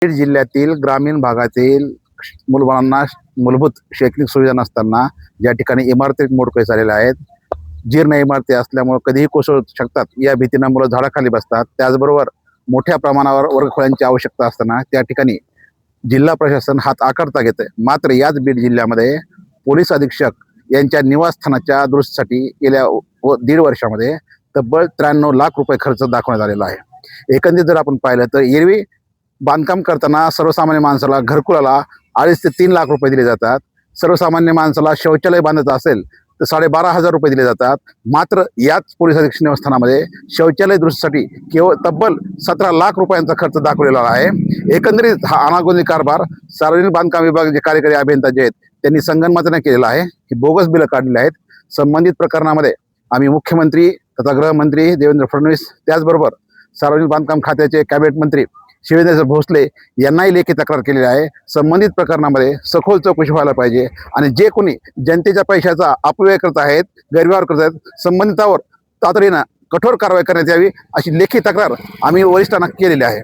बीड जिल्ह्यातील ग्रामीण भागातील मुलांना मूलभूत शैक्षणिक सुविधा नसताना ज्या ठिकाणी इमारती मोडकळीस झालेल्या आहेत, जीर्ण इमारती असल्यामुळे कधीही कोसळू शकतात या भीतीनं मुलं झाडाखाली बसतात। त्याचबरोबर मोठ्या प्रमाणावर वर्गखोल्यांची आवश्यकता असताना त्या ठिकाणी जिल्हा प्रशासन हात आकारता घेते। मात्र याच बीड जिल्ह्यामध्ये पोलीस अधीक्षक यांच्या निवासस्थानाच्या दुरुस्तीसाठी गेल्या 1.5 वर्षामध्ये तब्बल 93 लाख रुपये खर्च दाखवण्यात आलेला आहे। एकंदरीत जर आपण पाहिलं तर एरवी बांधकाम करताना सर्वसामान्य माणसाला घरकुलाला 2.5 ते 3 लाख रुपये दिले जातात। सर्वसामान्य माणसाला शौचालय बांधायचं असेल तर 12,500 रुपये दिले जातात। मात्र याच पोलीस अधीक्षक निवासस्थानामध्ये शौचालय दुरुस्तीसाठी केवळ तब्बल 17 लाख रुपयांचा खर्च दाखवलेला आहे। एकंदरीत हा अनागोंदी कारभार सार्वजनिक बांधकाम विभागाचे कार्यकारी अभियंता जे आहेत त्यांनी संगनमताने केलेला आहे की बोगस बिलं काढलेली आहेत। संबंधित प्रकरणामध्ये आम्ही मुख्यमंत्री तथा गृहमंत्री देवेंद्र फडणवीस, त्याचबरोबर सार्वजनिक बांधकाम खात्याचे कॅबिनेट मंत्री शिवेंद्र भोसले यांनाही लेखी तक्रार केलेली आहे। संबंधित प्रकरणामध्ये सखोल चौकशी व्हायला पाहिजे आणि जे कोणी जनतेच्या पैशाचा अपव्यय करत आहेत, गैरव्यवहार करत आहेत, संबंधितावर तातडीनं कठोर कारवाई करण्यात यावी अशी लेखी तक्रार आम्ही वरिष्ठांना केलेली आहे।